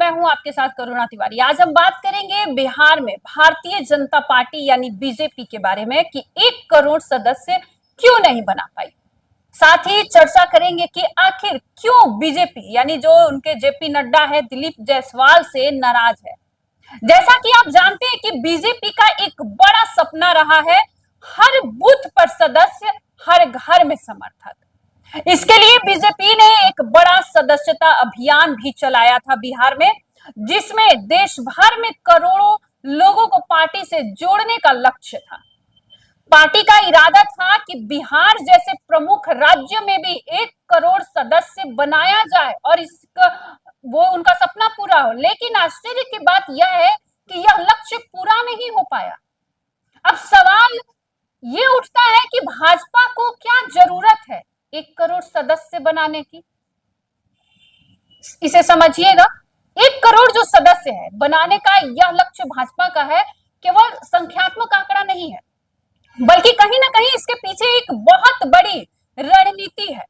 मैं हूं आपके साथ करुणा तिवारी। आज हम बात करेंगे बिहार में भारतीय जनता पार्टी यानी बीजेपी के बारे में कि 1 करोड़ सदस्य क्यों नहीं बना पाई। साथ ही चर्चा करेंगे कि आखिर क्यों बीजेपी यानी जो उनके जेपी नड्डा है दिलीप जायसवाल से नाराज है। जैसा कि आप जानते हैं कि बीजेपी का एक बड़ा सपना रहा है हर बूथ पर सदस्य, हर घर में समर्थक। इसके लिए बीजेपी ने एक बड़ा सदस्यता अभियान भी चलाया था बिहार में, जिसमें देश भर में करोड़ों लोगों को पार्टी से जोड़ने का लक्ष्य था। पार्टी का इरादा था कि बिहार जैसे प्रमुख राज्य में भी 1 करोड़ सदस्य बनाया जाए और इसका वो उनका सपना पूरा हो। लेकिन आश्चर्य की बात यह है कि यह लक्ष्य पूरा नहीं हो पाया। अब सवाल ये उठता है कि भाजपा को क्या जरूरत है 1 करोड़ सदस्य बनाने की। इसे समझिएगा, 1 करोड़ जो सदस्य है बनाने का यह लक्ष्य भाजपा का है, केवल संख्यात्मक आंकड़ा नहीं है, बल्कि कहीं ना कहीं इसके पीछे एक बहुत बड़ी रणनीति है।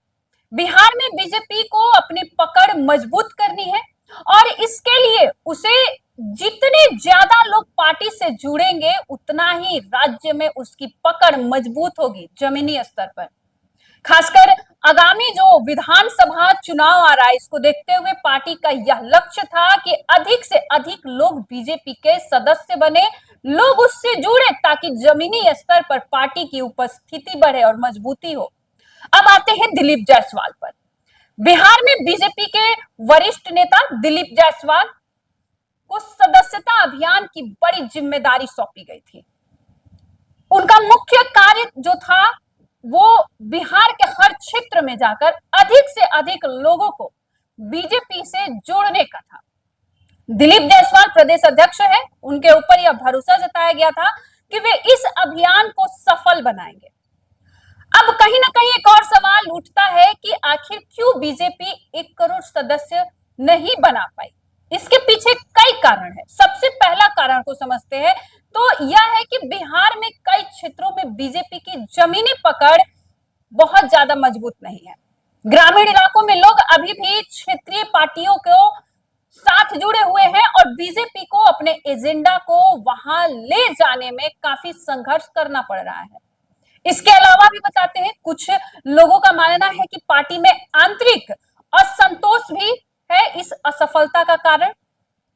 बिहार में बीजेपी को अपनी पकड़ मजबूत करनी है और इसके लिए उसे जितने ज्यादा लोग पार्टी से जुड़ेंगे उतना ही राज्य में उसकी पकड़ मजबूत होगी जमीनी स्तर पर। खासकर आगामी जो विधानसभा चुनाव आ रहा है, इसको देखते हुए पार्टी का यह लक्ष्य था कि अधिक से अधिक लोग बीजेपी के सदस्य बने, लोग उससे जुड़े ताकि जमीनी स्तर पर पार्टी की उपस्थिति बढ़े और मजबूती हो। अब आते हैं दिलीप जायसवाल पर। बिहार में बीजेपी के वरिष्ठ नेता दिलीप जायसवाल को सदस्यता अभियान की बड़ी जिम्मेदारी सौंपी गई थी। उनका मुख्य कार्य जो था वो बिहार के हर क्षेत्र में जाकर अधिक से अधिक लोगों को बीजेपी से जोड़ने का था। दिलीप जायसवाल प्रदेश अध्यक्ष है, उनके ऊपर यह भरोसा जताया गया था कि वे इस अभियान को सफल बनाएंगे। अब कहीं ना कहीं एक और सवाल उठता है कि आखिर क्यों बीजेपी 1 करोड़ सदस्य नहीं बना पाई। इसके पीछे कई कारण है। सबसे पहला कारण को समझते हैं तो यह है कि बिहार में कई क्षेत्रों में बीजेपी की जमीनी पकड़ बहुत ज्यादा मजबूत नहीं है। ग्रामीण इलाकों में लोग अभी भी क्षेत्रीय पार्टियों को साथ जुड़े हुए हैं और बीजेपी को अपने एजेंडा को वहां ले जाने में काफी संघर्ष करना पड़ रहा है। इसके अलावा भी बताते हैं, कुछ लोगों का मानना है कि पार्टी में आंतरिक असंतोष भी है इस असफलता का कारण।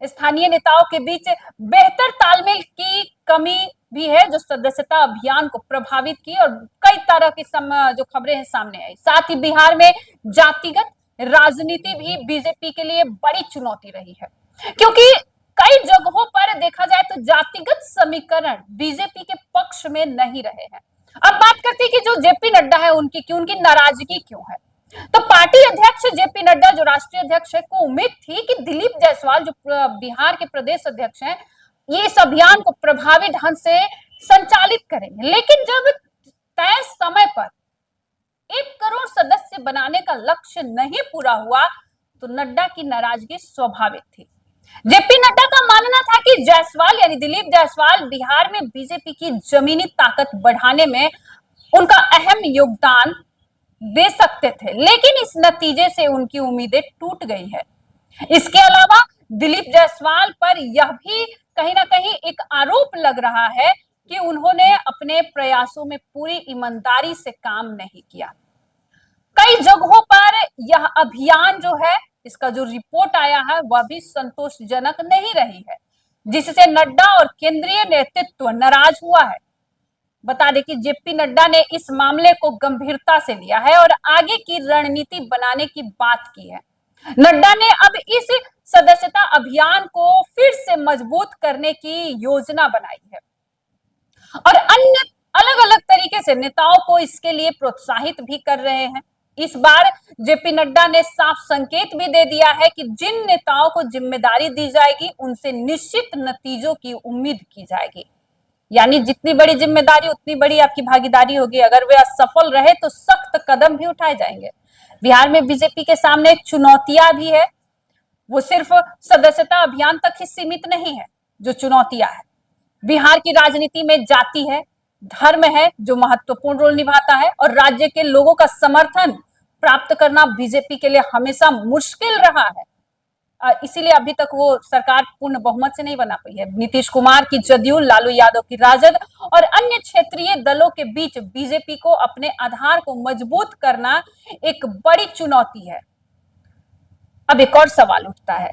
स्थानीय नेताओं के बीच बेहतर तालमेल की कमी भी है जो सदस्यता अभियान को प्रभावित की और कई तरह की जो खबरें हैं सामने आई। साथ ही बिहार में जातिगत राजनीति भी बीजेपी के लिए बड़ी चुनौती रही है, क्योंकि कई जगहों पर देखा जाए तो जातिगत समीकरण बीजेपी के पक्ष में नहीं रहे हैं। अब बात करते हैं कि जो जेपी नड्डा है उनकी नाराजगी क्यों है। तो पार्टी अध्यक्ष जेपी नड्डा जो राष्ट्रीय अध्यक्ष है को उम्मीद थी कि दिलीप जायसवाल जो बिहार के प्रदेश अध्यक्ष हैं ये इस अभियान को प्रभावी ढंग से संचालित करेंगे। लेकिन जब तय समय पर 1 करोड़ सदस्य बनाने का लक्ष्य नहीं पूरा हुआ तो नड्डा की नाराजगी स्वाभाविक थी। जेपी नड्डा का मानना था कि जायसवाल यानी दिलीप जायसवाल बिहार में बीजेपी की जमीनी ताकत बढ़ाने में उनका अहम योगदान दे सकते थे, लेकिन इस नतीजे से उनकी उम्मीदें टूट गई है। इसके अलावा दिलीप जायसवाल पर यह भी कहीं ना कहीं एक आरोप लग रहा है कि उन्होंने अपने प्रयासों में पूरी ईमानदारी से काम नहीं किया। कई जगहों पर यह अभियान जो है, इसका जो रिपोर्ट आया है वह भी संतोषजनक नहीं रही है, जिससे नड्डा और केंद्रीय नेतृत्व नाराज हुआ है। बता दें कि जेपी नड्डा ने इस मामले को गंभीरता से लिया है और आगे की रणनीति बनाने की बात की है। नड्डा ने अब इस सदस्यता अभियान को फिर से मजबूत करने की योजना बनाई है और अन्य अलग अलग तरीके से नेताओं को इसके लिए प्रोत्साहित भी कर रहे हैं। इस बार जेपी नड्डा ने साफ संकेत भी दे दिया है कि जिन नेताओं को जिम्मेदारी दी जाएगी उनसे निश्चित नतीजों की उम्मीद की जाएगी। यानी जितनी बड़ी जिम्मेदारी उतनी बड़ी आपकी भागीदारी होगी। अगर वे असफल रहे तो सख्त कदम भी उठाए जाएंगे। बिहार में बीजेपी के सामने चुनौतियां भी है, वो सिर्फ सदस्यता अभियान तक ही सीमित नहीं है। जो चुनौतियां है बिहार की राजनीति में जाति है, धर्म है जो महत्वपूर्ण रोल निभाता है और राज्य के लोगों का समर्थन प्राप्त करना बीजेपी के लिए हमेशा मुश्किल रहा है। इसीलिए अभी तक वो सरकार पूर्ण बहुमत से नहीं बना पाई है। नीतीश कुमार की जदयू, लालू यादव की राजद और अन्य क्षेत्रीय दलों के बीच बीजेपी को अपने आधार को मजबूत करना एक बड़ी चुनौती है। अब एक और सवाल उठता है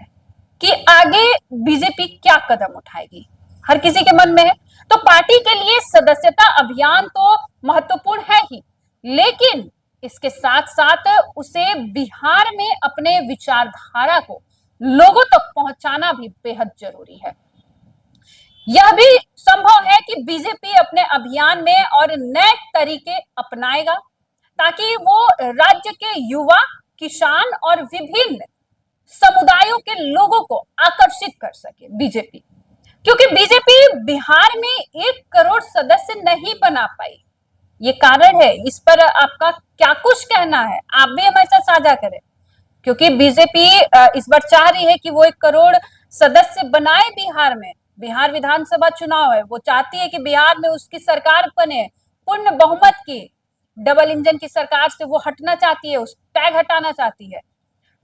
कि आगे बीजेपी क्या कदम उठाएगी, हर किसी के मन में है। तो पार्टी के लिए सदस्यता अभियान तो महत्वपूर्ण है ही, लेकिन इसके साथ साथ उसे बिहार में अपने विचारधारा को लोगों तक पहुंचाना भी बेहद जरूरी है। यह भी संभव है कि बीजेपी अपने अभियान में और नए तरीके अपनाएगा ताकि वो राज्य के युवा, किसान और विभिन्न समुदायों के लोगों को आकर्षित कर सके बीजेपी, क्योंकि बीजेपी बिहार में 1 करोड़ सदस्य नहीं बना पाई। ये कारण है। इस पर आपका क्या कुछ कहना है, आप भी हमारे साथ साझा करें, क्योंकि बीजेपी इस बार चाह रही है कि वो 1 करोड़ सदस्य बनाए बिहार में। बिहार विधानसभा चुनाव है, वो चाहती है कि बिहार में उसकी सरकार बने, पूर्ण बहुमत की डबल इंजन की सरकार से वो हटना चाहती है, उस टैग हटाना चाहती है,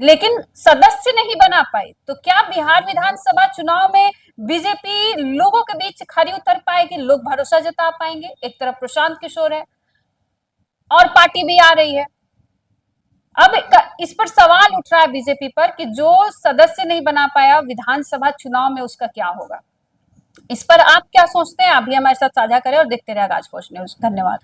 लेकिन सदस्य नहीं बना पाई। तो क्या बिहार विधानसभा चुनाव में बीजेपी लोगों के बीच खरी उतर पाएगी, लोग भरोसा जता पाएंगे? एक तरफ प्रशांत किशोर है और पार्टी भी आ रही है। अब इस पर सवाल उठ रहा है बीजेपी पर कि जो सदस्य नहीं बना पाया विधानसभा चुनाव में उसका क्या होगा। इस पर आप क्या सोचते हैं, आप भी हमारे साथ साझा करें और देखते रहिए आज पोस्ट न्यूज। धन्यवाद।